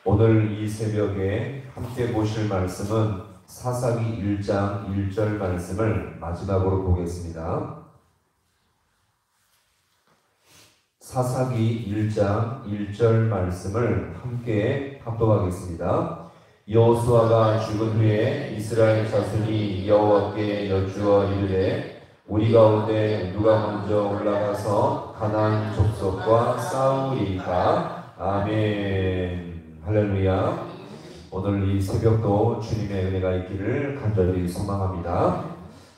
오늘 이 새벽에 함께 보실 말씀은 사사기 1장 1절 말씀을 마지막으로 보겠습니다. 사사기 1장 1절 말씀을 함께 합독하겠습니다. 여호수아가 죽은 후에 이스라엘 자손이 여호와께 여쭈어 이르되 우리 가운데 누가 먼저 올라가서 가나안 족속과 싸우리까? 아멘. 할렐루야. 오늘 이 새벽도 주님의 은혜가 있기를 간절히 소망합니다.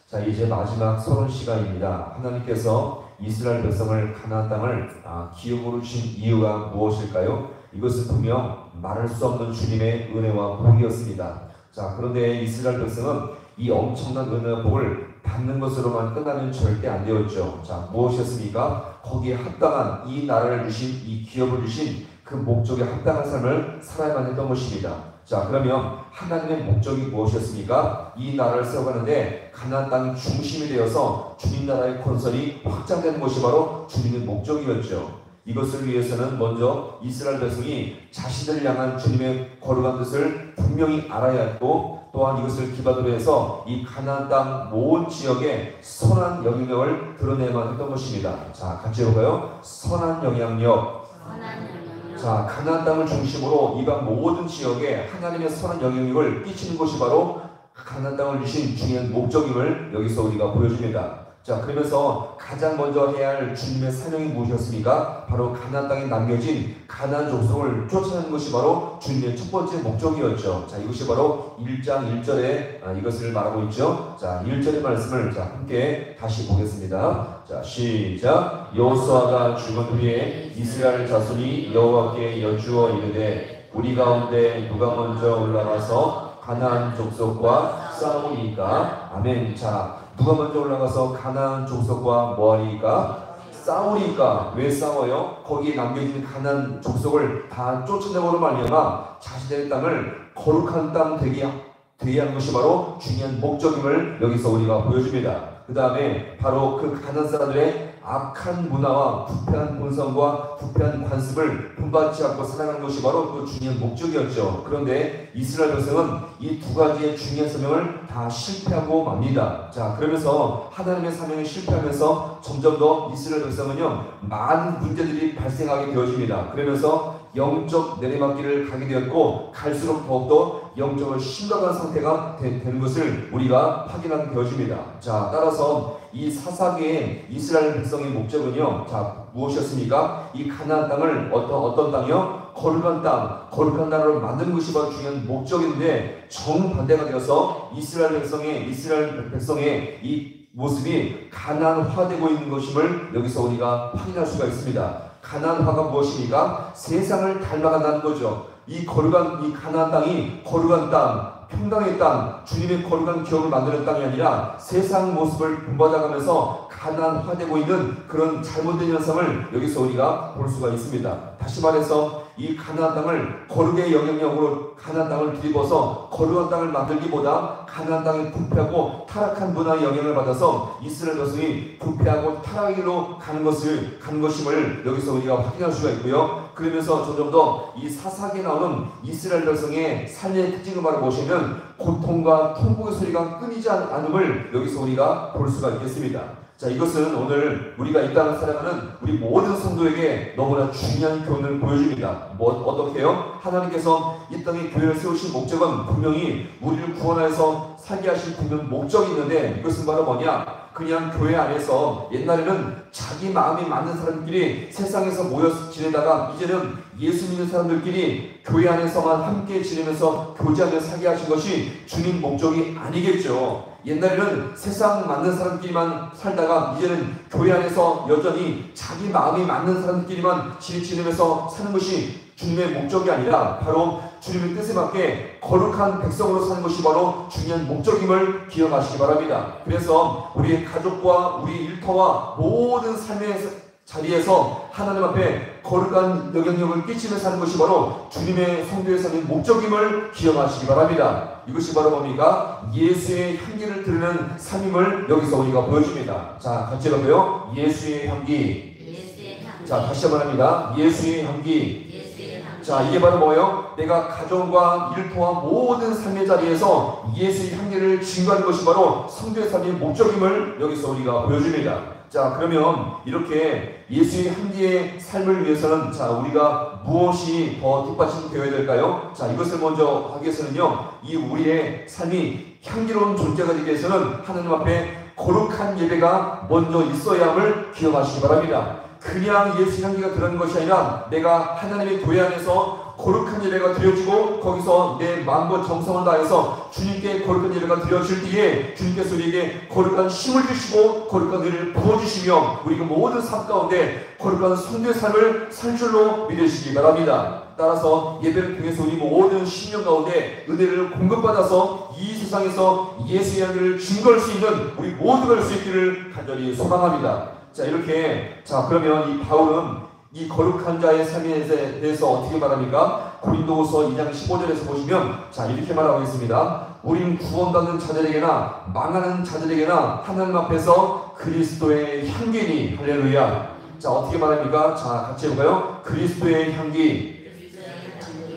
자, 이제 마지막 서론 시간입니다. 하나님께서 이스라엘 백성을 가나안 땅을 기업으로 주신 이유가 무엇일까요? 이것은 분명 말할 수 없는 주님의 은혜와 복이었습니다. 자, 그런데 이스라엘 백성은 이 엄청난 은혜와 복을 받는 것으로만 끝나면 절대 안 되었죠. 자, 무엇이었습니까? 거기에 합당한 이 나라를 주신, 이 기업을 주신 그 목적에 합당한 삶을 살아야만 했던 것입니다. 자, 그러면 하나님의 목적이 무엇이었습니까? 이 나라를 세워가는데 가나안 땅이 중심이 되어서 주님 나라의 건설이 확장되는 것이 바로 주님의 목적이었죠. 이것을 위해서는 먼저 이스라엘 백성이 자신을 향한 주님의 거룩한 뜻을 분명히 알아야 했고, 또한 이것을 기반으로 해서 이 가나안 땅 모든 지역에 선한 영향력을 드러내야만 했던 것입니다. 자, 같이 해볼까요? 선한 영향력. 자, 가나안 땅을 중심으로 이방 모든 지역에 하나님의 선한 영향력을 끼치는 것이 바로 가나안 땅을 주신 중요한 목적임을 여기서 우리가 보여줍니다. 자, 그러면서 가장 먼저 해야 할 주님의 사명이 무엇이었습니까? 바로 가나안 땅에 남겨진 가나안 족속을 쫓아내는 것이 바로 주님의 첫 번째 목적이었죠. 자, 이것이 바로 1장 1절에 이것을 말하고 있죠. 자, 1절의 말씀을 함께 다시 보겠습니다. 자, 시작. 여호수아가 죽은 후에 이스라엘 자손이 여호와께 여쭈어 이르되 우리 가운데 누가 먼저 올라가서 가나안 족속과 싸우리까? 아멘. 자, 누가 먼저 올라가서 가나안 족속과 뭐하리까? 싸우리까? 왜 싸워요? 거기에 남겨진 가나안 족속을 다 쫓아내고로 말미암아 자신의 땅을 거룩한 땅 되게 하는 것이 바로 중요한 목적임을 여기서 우리가 보여줍니다. 그 다음에 바로 그 가나안 사람들의 악한 문화와 부패한 본성과 부패한 관습을 본받지 않고 살아가는 것이 바로 그 중요한 목적이었죠. 그런데 이스라엘 백성은 이 두 가지의 중요한 사명을 다 실패하고 맙니다. 자, 그러면서 하나님의 사명이 실패하면서 점점 더 이스라엘 백성은요, 많은 문제들이 발생하게 되어집니다. 그러면서 영적 내리막길을 가게 되었고, 갈수록 더욱더 영적으로 심각한 상태가 되는 것을 우리가 확인하게 되어집니다. 자, 따라서 이 사사기의 이스라엘 백성의 목적은요, 자, 무엇이었습니까? 이 가나안 땅을 어떤 땅이요? 거룩한 땅, 거룩한 나라로 만드는 것이 바로 중요한 목적인데, 정반대가 되어서 이스라엘 백성의 이 모습이 가나안화되고 있는 것임을 여기서 우리가 확인할 수가 있습니다. 가나안화가 무엇입니까? 세상을 닮아간다는 거죠. 이 거룩한 이 가나안 땅이 거룩한 땅, 평강의 땅, 주님의 거룩한 기업을 만드는 땅이 아니라 세상 모습을 본받아가면서 가나안화되고 있는 그런 잘못된 현상을 여기서 우리가 볼 수가 있습니다. 다시 말해서 이 가나안 땅을 거룩의 영향력으로 가나안 땅을 뒤집어서 거룩한 땅을 만들기보다 가나안 땅이 부패하고 타락한 문화의 영향을 받아서 이스라엘 백성이 부패하고 타락으로 가는 것임을 여기서 우리가 확인할 수가 있고요. 그러면서 점점 더 이 사사기에 나오는 이스라엘 백성의 삶의 특징을 바라보시면 고통과 통곡의 소리가 끊이지 않음을 여기서 우리가 볼 수가 있겠습니다. 자, 이것은 오늘 우리가 이 땅을 살아가는 우리 모든 성도에게 너무나 중요한 교훈을 보여줍니다. 어떻게 해요? 하나님께서 이 땅에 교회를 세우신 목적은 분명히 우리를 구원하여서 살게 하실 분명 목적이 있는데, 이것은 바로 뭐냐? 그냥 교회 안에서 옛날에는 자기 마음이 맞는 사람들끼리 세상에서 모여 지내다가 이제는 예수 믿는 사람들끼리 교회 안에서만 함께 지내면서 교제하며 살게 하신 것이 주님 목적이 아니겠죠. 옛날에는 세상 맞는 사람끼리만 살다가 이제는 교회 안에서 여전히 자기 마음이 맞는 사람들끼리만 지내면서 사는 것이 주님의 목적이 아니라 바로 주님의 뜻에 맞게 거룩한 백성으로 사는 것이 바로 중요한 목적임을 기억하시기 바랍니다. 그래서 우리의 가족과 우리 일터와 모든 삶의 자리에서 하나님 앞에 거룩한 영향력을 끼치며 사는 것이 바로 주님의 성도의 삶의 목적임을 기억하시기 바랍니다. 이것이 바로 뭡니까? 예수의 향기를 드리는 삶임을 여기서 우리가 보여줍니다. 자, 같이 해볼까요? 예수의 향기. 자, 다시 한번 합니다. 예수의 향기. 자, 이게 바로 뭐예요? 내가 가정과 일터와 모든 삶의 자리에서 예수의 향기를 증거하는 것이 바로 성도의 삶의 목적임을 여기서 우리가 보여줍니다. 자, 그러면 이렇게 예수의 향기의 삶을 위해서는 자, 우리가 무엇이 더 뒷받침되어야 될까요? 자, 이것을 먼저 하기 위해서는요, 이 우리의 삶이 향기로운 존재가 되기 위해서는 하나님 앞에 거룩한 예배가 먼저 있어야 함을 기억하시기 바랍니다. 그냥 예수 향기가 들어가는 것이 아니라 내가 하나님의 교회 안에서 거룩한 예배가 드려지고 거기서 내 마음과 정성을 다해서 주님께 거룩한 예배가 드려질 때에 주님께서 우리에게 거룩한 힘을 주시고 거룩한 은혜를 부어주시며 우리가 모든 삶 가운데 거룩한 성도의 삶을 살 줄로 믿으시기 바랍니다. 따라서 예배를 통해서 우리 모든 신령 가운데 은혜를 공급받아서 이 세상에서 예수의 향기를 증거할 수 있는 우리 모두가 될 수 있기를 간절히 소망합니다. 자, 이렇게, 자, 그러면 이 바울은 이 거룩한 자의 삶에 대해서 어떻게 말합니까? 고린도후서 2장 15절에서 보시면, 자, 이렇게 말하고 있습니다. 우린 구원받는 자들에게나 망하는 자들에게나 하나님 앞에서 그리스도의 향기니. 할렐루야. 자, 어떻게 말합니까? 자, 같이 해볼까요? 그리스도의 향기.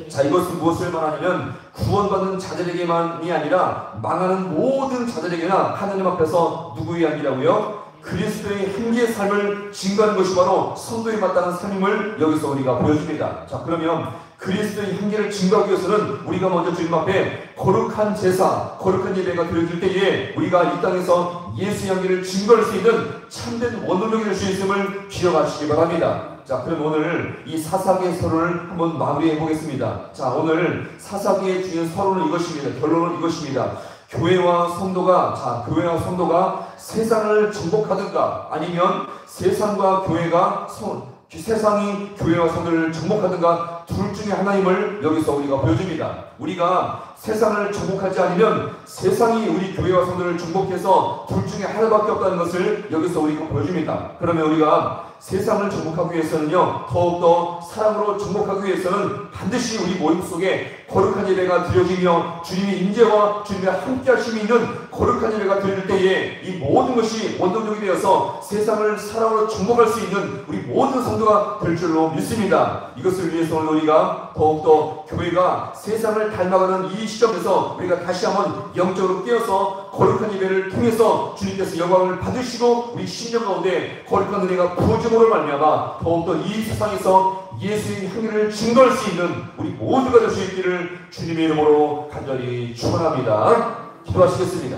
자, 이것은 무엇을 말하냐면 구원받는 자들에게만이 아니라 망하는 모든 자들에게나 하나님 앞에서 누구의 향기라고요? 그리스도의 향기의 삶을 증거하는 것이 바로 성도에 마땅한 삶임을 여기서 우리가 보여줍니다. 자, 그러면 그리스도의 향기를 증거하기 위해서는 우리가 먼저 주님 앞에 거룩한 제사, 거룩한 예배가 드려질 때에 우리가 이 땅에서 예수의 향기를 증거할 수 있는 참된 원동력이 될 수 있음을 기억하시기 바랍니다. 자, 그럼 오늘 이 사사기의 서론을 한번 마무리해 보겠습니다. 자, 오늘 사사기의 주된 서론은 이것입니다. 결론은 이것입니다. 교회와 성도가 세상을 정복하든가 아니면 세상과 교회가 세상이 교회와 성도를 정복하든가 둘 중에 하나임을 여기서 우리가 보여줍니다. 우리가 세상을 정복하지 않으면 세상이 우리 교회와 성도를 정복해서 둘 중에 하나밖에 없다는 것을 여기서 우리가 보여줍니다. 그러면 우리가 세상을 정복하기 위해서는요, 더욱더 사랑으로 정복하기 위해서는 반드시 우리 모임 속에 거룩한 예배가 드려지며 주님의 임재와 주님의 함께 하심이 있는 거룩한 예배가 드릴 때에 이 모든 것이 원동력이 되어서 세상을 사랑으로 정복할 수 있는 우리 모든 성도가 될 줄로 믿습니다. 이것을 위해서 오늘 우리가 더욱더 교회가 세상을 닮아가는 이 시점에서 우리가 다시 한번 영적으로 깨어서 거룩한 예배를 통해서 주님께서 영광을 받으시고 우리 심령 가운데 거룩한 은혜가 부어짐으로 말미암아 더욱더 이 세상에서 예수의 향기를 증거할 수 있는 우리 모두가 될 수 있기를 주님의 이름으로 간절히 축원합니다. 기도하시겠습니다.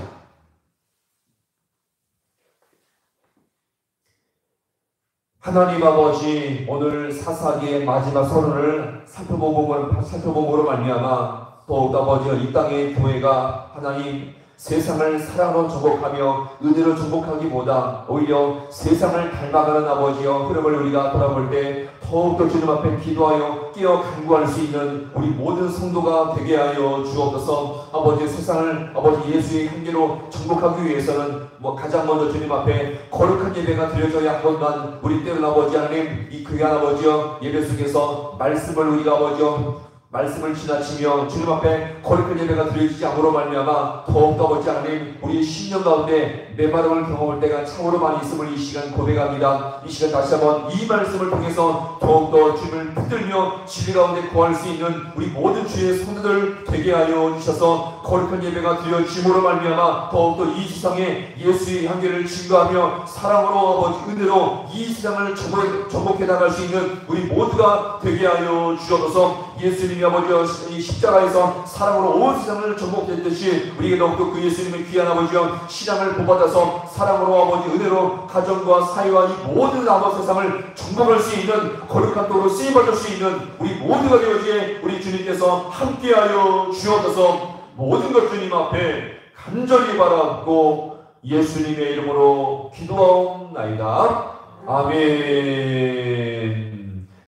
하나님 아버지, 오늘 사사기의 마지막 서론을 살펴보므로 말미암아 더욱 아버지가 이 땅의 교회가 하나님 세상을 사랑으로 정복하며 은혜로 정복하기보다 오히려 세상을 닮아가는 아버지여 흐름을 우리가 돌아볼 때 더욱더 주님 앞에 기도하여 깨어 간구할 수 있는 우리 모든 성도가 되게 하여 주옵소서. 아버지, 세상을 아버지 예수의 향기로 정복하기 위해서는 가장 먼저 주님 앞에 거룩한 예배가 드려져야 하건만 우리 때는 아버지 하나님 이 귀한 아버지여 예배 속에서 말씀을 우리가 아버지여 말씀을 지나치며 주님 앞에 거룩한 예배가 드려지지 않으로 말미암아 더욱더 아버지 하나님 우리 신령 가운데 메마름을 경험할 때가 참으로 많이 있음을 이 시간 고백합니다. 이 시간 다시 한번 이 말씀을 통해서 더욱더 주님을 붙들며 진리 가운데 거할 수 있는 우리 모든 주의 성도들 되게 하여 주셔서 거룩한 예배가 드려짐으로 말미암아 더욱더 이 세상에 예수의 향기를 증거하며 사랑으로 아버지 은혜로 이 세상을 정복해 나갈 수 있는 우리 모두가 되게 하여 주옵소서. 예수님이 아버지여 이 십자가에서 사랑으로 온 세상을 정복했듯이 우리에게 더욱더 그 예수님의 귀한 아버지여 신앙을 본받아서 사랑으로 아버지 은혜로 가정과 사회와 이 모든 아버지 세상을 정복할 수 있는 거룩한 도로 쓰임받을 수 있는 우리 모두가 되어지게 우리 주님께서 함께하여 주옵소서. 모든 것 주님 앞에 간절히 바라고 예수님의 이름으로 기도하옵나이다. 아멘.